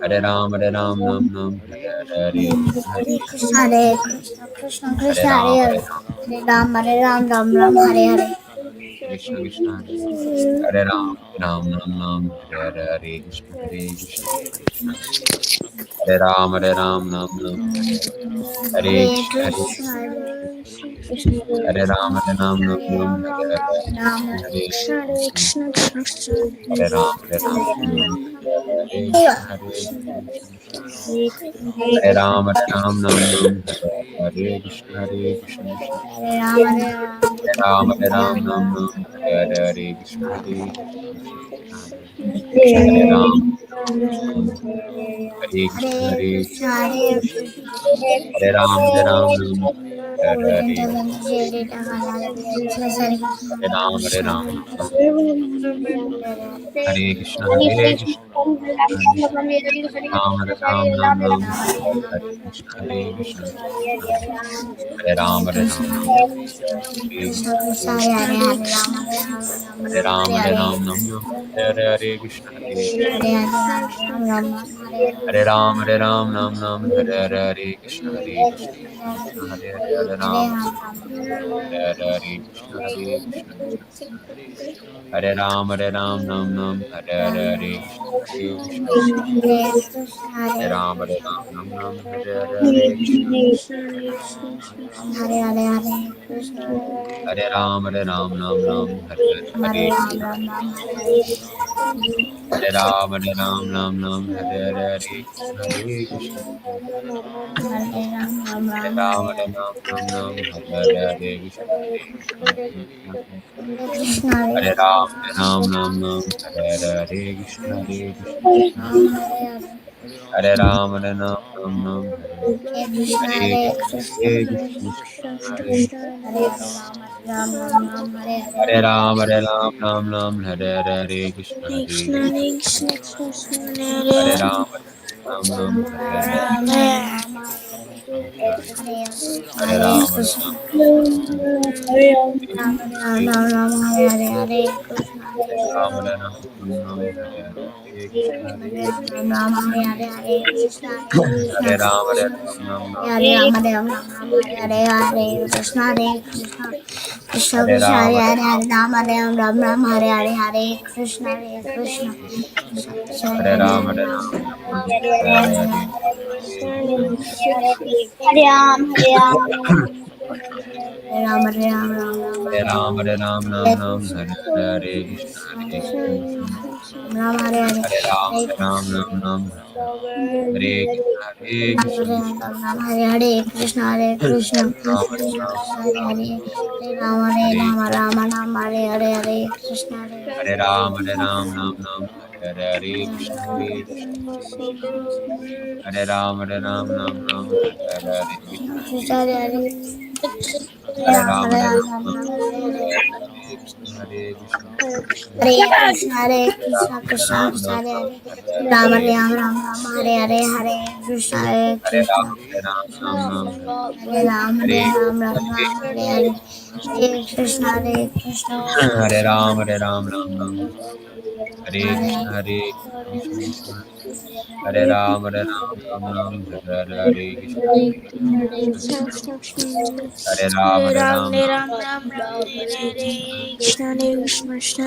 A: Hare Ram, Hare Ram, Nam Hare Krishna,
B: Krishna Krishna Hare Ram, Ram Ram Hare Hare.
A: Krishna Krishna, Hare Ram, Ram Nam Hare Krishna, Hare Krishna, Hare Ram, Nam Hare Krishna, Hare Ram, Nam Hare Krishna, Hare Ram, Nam Hare Ram, Nam Hare Krishna, Hare Krishna, Hare Ram, Nam Hare Krishna, Hare Ram, Hare Krishna, Hare Krishna, Hare Ram, Nam Hare Ram, Hare Krishna, Hare Krishna, Ram, Nam Hare Krishna, Hare Krishna, Hare Ram, Nam Hare Ram, Nam Hare Krishna, Hare Ram, Nam Hare Krishna, Hare Krishna, Hare Ram, Hare Krishna, Hare Krishna, Hare Ram, Nam Hare Krishna, Hare Krishna, Hare Ram, Nam Hare Krishna, Hare Ram, Nam Hare Krishna, Hare Ram, Nam Hare Krishna, Hare Krishna, Hare Ram, Nam Hare Krishna, Hare Ram, Nam Hare Krishna, Hare Krishna, Hare Ram, Nam Hare Krishna, Hare Hare Ram, Nam Hare Krishna, Hare Hare Ram, Nam Hare Hare Ram, Ram Hare Ram Ram Hare Hare Krishna Hare
B: Ram Ram Hare Hare Hare Krishna
A: Hare
B: Krishna
A: Ram Hare
B: Krishna
A: Ram Ram
B: Hare Ram Hare Ram Ram Hare Hare Hare Krishna Krishna Krishna
A: Hare
B: Krishna
A: Ram
B: Hare
A: Hare
B: Hare Hare Ram Hare Ram Ram Ram Hare Hare Hare Krishna Krishna Krishna Krishna
A: Hare
B: Hare
A: Ram
B: Hare
A: Hare
B: Ram
A: Ram
B: Hare
A: Hare
B: Hare
A: Hare
B: Hare Ram Hare Ram Hare Ram Hare Ram Ram Ram
A: Hare
B: Hare
A: Ram Hare Ram Ram
B: Hare
A: Ram
B: Krishna
A: Hare Hare Krishna
B: Krishna
A: Hare
B: Krishna
A: Krishna
B: Ram Hare Hare
A: Hare Ram
B: Hare
A: Hare Ram
B: Krishna
A: Ram Ram Hare Krishna Hare
B: Ram
A: Krishna
B: Hare Ram Hare Hare Krishna Hare Krishna
A: Ram Hare
B: Krishna
A: Ram
B: Krishna
A: Ram
B: Hare
A: Ram
B: Hare Hare
A: Hare
B: Ram Ram Hare Hare Hare Krishna
A: Hare Ram Hare Ram Ram Ram Hare Hare Krishna Hare Hare Ram Hare Ram Ram Ram Hare Hare Krishna
B: Krishna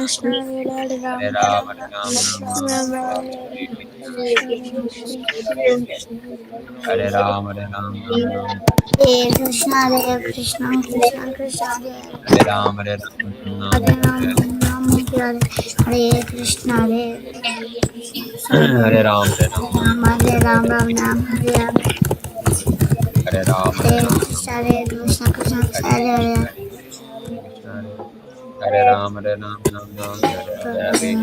B: Hare Hare
A: Hare
B: Ram
A: Ram
B: Hare
A: Hare
B: Ram
A: Ram Ram Hare Krishna Hare Krishna
B: Hare Krishna
A: Hare
B: Krishna
A: Ram
B: Krishna
A: Ram
B: Hare
A: Ram
B: Hare
A: Hare
B: Ram
A: Hare
B: Ram Ram Ram Hare Hare Hare Krishna Hare
A: Hare Ram
B: Krishna
A: Hare Ram Ram Ram
B: Hare Ram
A: Hare
B: Hare Ram Ram
A: Hare
B: Ram Hare Hare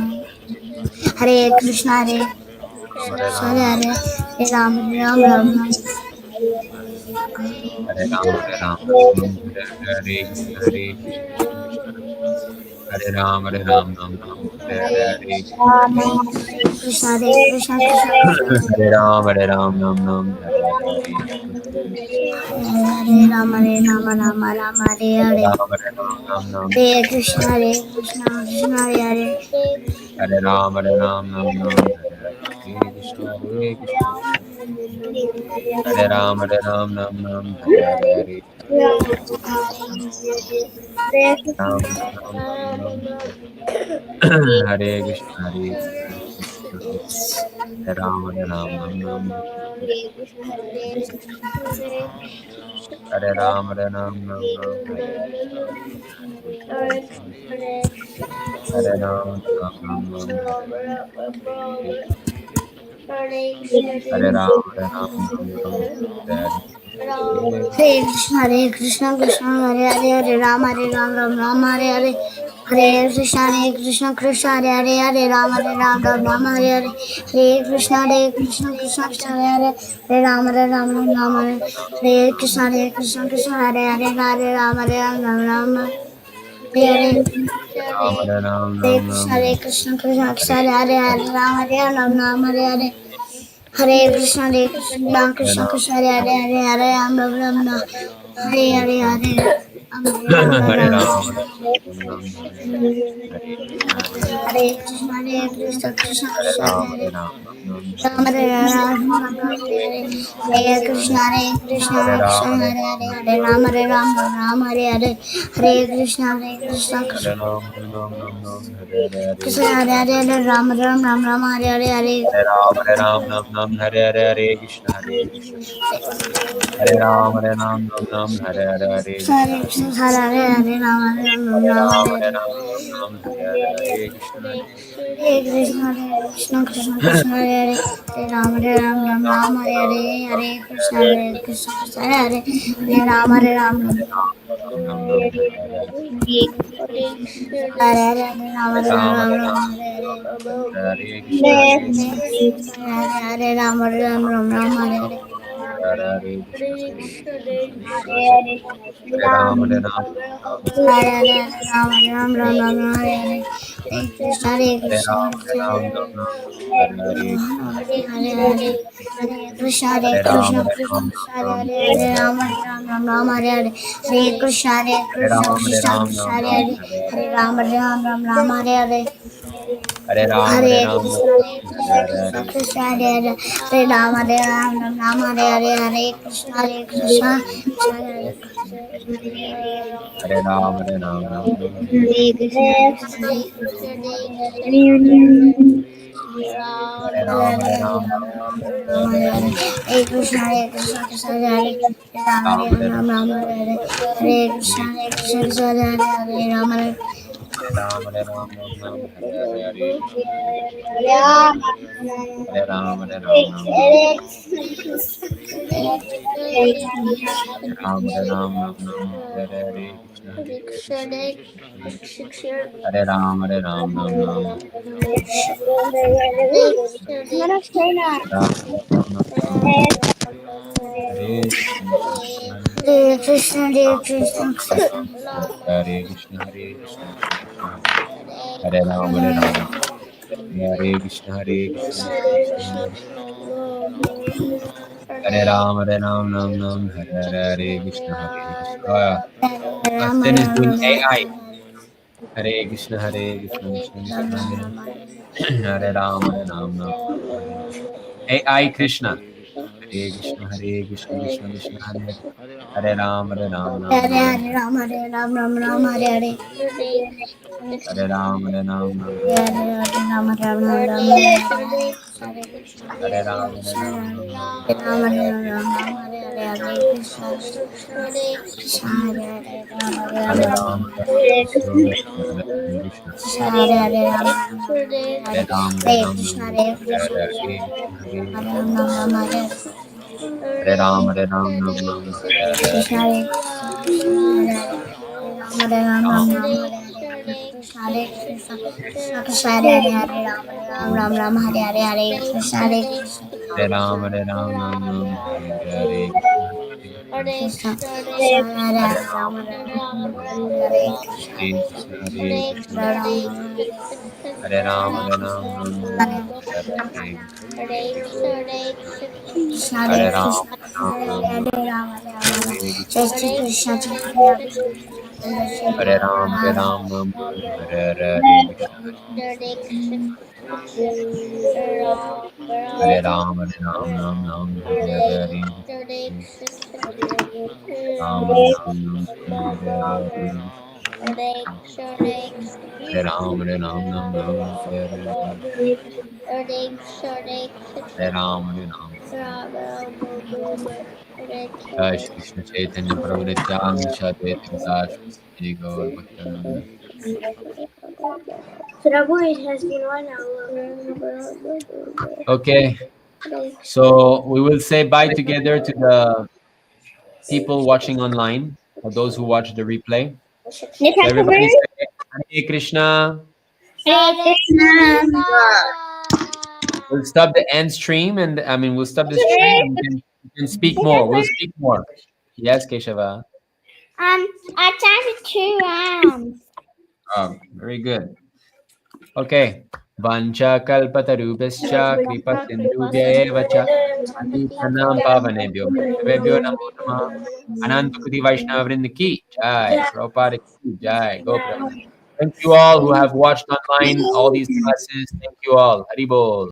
B: Hare Krishna Hare Krishna
A: Hare Ram Hare Ram Ram Ram Hare
B: Hare
A: Krishna Hare Krishna Krishna Hare Ram Hare Ram Ram Ram Hare Hare Krishna Krishna Krishna Hare Ram Hare Ram Ram Hare Ram Hare Ram Ram Ram Hare Krishna Hare Ram Hare Ram Ram Ram
B: Hare Krishna Krishna Krishna Hare
A: Hare Ram Hare Ram Ram Ram
B: Hare Ram Ram Hare Hare Krishna Hare
A: Hare Ram Hare Ram
B: Hare Ram Ram Ram Hare Hare
A: Hare Ram Hare
B: Hare
A: Ram Ram
B: Krishna Hare Krishna Krishna Krishna
A: Hare
B: Hare
A: Krishna Hare Krishna Hare Hare Ram Hare Ram Ram Ram Hare Hare
B: Hare Krishna Hare
A: Hare
B: Krishna
A: Ram
B: Hare Hare Ram Ram Ram Ram
A: Hare Ram Hare Ram Ram Hare Krishna Hare Krishna Krishna Krishna Hare Ram Ram Ram Hare
B: Krishna Hare Krishna Krishna Krishna
A: Hare Ram Ram Hare Hare
B: Hare Ram Ram Hare
A: Hare
B: Hare
A: Ram Hare Ram Ram
B: Hare Krishna Krishna Hare Hare
A: Hare Ram Ram Hare Krishna Hare Krishna Hare Ram Ram Hare Ram Ram Hare Krishna Hare Krishna Hare Ram Hare Ram Hare Krishna Hare Krishna Hare Ram Hare Hare Ram Hare
B: Hare Krishna Krishna Hare Hare Hare Ram Ram Hare Hare Hare Krishna Krishna Hare Hare Hare Ram Hare Hare Hare Krishna Krishna Hare Hare Ram Hare Hare Krishna Hare Ram Hare Hare Krishna Krishna Hare Hare Ram Hare Hare Krishna Krishna Hare Ram Hare
A: Hare
B: Hare
A: Ram
B: Hare Krishna Krishna
A: Hare
B: Krishna
A: Ram
B: Hare Ram
A: Hare
B: Hare Krishna
A: Hare
B: Krishna
A: Ram
B: Krishna Hare Ram Hare Krishna
A: Hare
B: Krishna
A: Ram Hare
B: Krishna Hare Ram Hare
A: Hare Ram Hare Hare Krishna Hare Krishna Hare Ram Hare Krishna
B: Hare
A: Hare Ram
B: Hare
A: Hare Krishna
B: Hare Krishna Krishna Krishna Hare Hare Ram Hare Krishna Hare
A: Hare Krishna Hare
B: Hare Ram Hare
A: Hare Krishna,
B: Hare
A: Hare
B: Krishna,
A: Krishna,
B: Hare
A: Krishna
B: Krishna,
A: Krishna, Hare Ram, Hare Ram,
B: Hare Ram, Ram Ram, Ram Ram, Hare
A: Hare
B: Krishna,
A: Ram, Hare Ram, Ram Ram, Hare
B: Hare Krishna, Hare
A: Hare Ram,
B: Krishna,
A: Hare
B: Krishna
A: Ram,
B: Krishna,
A: Ram Ram,
B: Hare Ram, Ram Ram, Ram Hare Krishna, Hare
A: Hare
B: Krishna,
A: Ram, Hare
B: Krishna
A: Ram,
B: Krishna,
A: Ram Ram,
B: Hare Ram, Ram Ram, Ram
A: Hare Ram, Hare
B: Hare
A: Ram, Ram
B: Krishna, Hare
A: Hare
B: Krishna, Krishna Hare Hare, Hare Ram, Ram Hare Hare, Hare Krishna, Krishna Hare
A: Hare Ram, Hare Ram, Ram Ram,
B: Hare Krishna,
A: Hare Ram, Hare Ram, Ram Ram, Hare
B: Hare Krishna, Krishna Hare
A: Ram, Hare
B: Ram,
A: Ram,
B: Ram Hare Hare, Hare Krishna, Krishna Hare Hare Ram Hare
A: Hare Ram, Hare Ram, Ram Ram, Hare Hare Krishna,
B: Hare
A: Hare Ram, Hare Ram, Ram Ram, Hare Ram, Hare Ram, Ram Ram, Hare Hare Krishna, Hare Hare Ram, Hare Ram, Ram Ram, Ram Ram, Ram Ram, Hare Krishna, Krishna Krishna,
B: Hare Krishna,
A: Hare Krishna, Hare Krishna, Krishna Krishna, Hare Ram, Hare Ram, Hare Krishna, Hare Krishna, Krishna Krishna, Hare Ram, Hare Ram, Ram Ram, Hare Hare Krishna, Hare Krishna.
B: Ram
A: Austin is doing
B: Ram
A: AI. Hare Krishna, Hare Krishna, Krishna Krishna, Hare Ram, Hare Ram, Ram. AI Krishna. Hare Krishna, Hare Krishna, Krishna Krishna, Hare Ram, Hare Ram, Ram
B: Hare
A: Ram.
B: Hare Ram, Hare Ram, Ram Ram, Hare Hare.
A: Hare Ram, Hare Ram, Ram
B: Hare
A: Ram.
B: Hare Ram, Hare Ram, Ram Ram, Hare Hare Krishna,
A: Hare
B: Hare
A: Ram, Hare
B: Krishna,
A: Ram,
B: Hare
A: Ram Ram.
B: Ram,
A: Hare
B: Hare
A: Hare.
B: Ram, Hare Hare, Hare Krishna, Krishna, Hare Hare Ram, Hare Ram,
A: Hare
B: Ram
A: Ram,
B: Ram,
A: Hare
B: Hare
A: Ram, Hare Krishna.
B: Hare Hare Ram, Hare
A: Hare Ram, Hare
B: Hare
A: Ram,
B: Krishna,
A: Ram
B: Hare
A: Hare
B: Krishna,
A: Hare Krishna, Hare
B: Ram Ram, Hare
A: Hare Ram, Hare Ram, Ram Ram. Hare
B: Krishna,
A: Hare.
B: Hare Hare Hare Ram, Ram Ram, Hare Krishna, Hare Krishna, Krishna Krishna, Hare Hare Ram, Ram Ram, Hare Hare, Hare Krishna, Hare Krishna.
A: Hare Ram, Hare Ram, Ram Ram. Hare Hare Krishna, Hare Krishna.
B: Krishna, Krishna, Hare
A: Hare
B: Hare
A: Ram,
B: Ram,
A: Hare Ram, Ram Ram.
B: Hare Krishna,
A: Hare Krishna, Hare Krishna.
B: Hare Ram,
A: Hare Ram, Hare Ram, Ram Ram. Hare Hare.
B: Krishna, Hare
A: Hare Ram,
B: Krishna,
A: Hare Ram,
B: Krishna, Hare
A: Ram Ram.
B: Ram,
A: Hare
B: Jai
A: Krishna.
B: Shri Krishna, Chaitanya Prabhu, Shri
A: Hare Ram, Hare
B: Radha.
A: Ram, Ram Ram. Hare Hare Krishna. Hare Ram, Hare Ram, Ram Ram. Hare Hare Krishna. Ram, Hare Ram, Ram Ram. Hare Hare Krishna. Hare Ram, Hare Ram, Ram Ram. Hare Hare. Hare Ram, Hare Ram. Jai Shri Krishna Chaitanya Prabhu Nityananda Shri Advaita Gadadhar Shri Gaur Bhaktananda.
B: Prabhu, it has been 1 hour.
A: Okay, so we will say bye together to the people watching online or those who watch the replay. So everybody say Hare Krishna.
B: Hare Krishna.
A: We'll stop the end stream and I mean we'll stop the stream and we can speak more. We'll speak more. Yes, Keshava.
B: I chanted 2 rounds.
A: Very good. Okay. Vancha kalpatarubhascha kripa sindhubhya eva cha patitanam pavanebhyo vaishnavebhyo namo namah. Ananta Kuti Vaishnava Vrinda ki jai. Prabhupada ki jai. Go Prabhupada. Thank you all who have watched online all these classes. Thank you all. Haribol.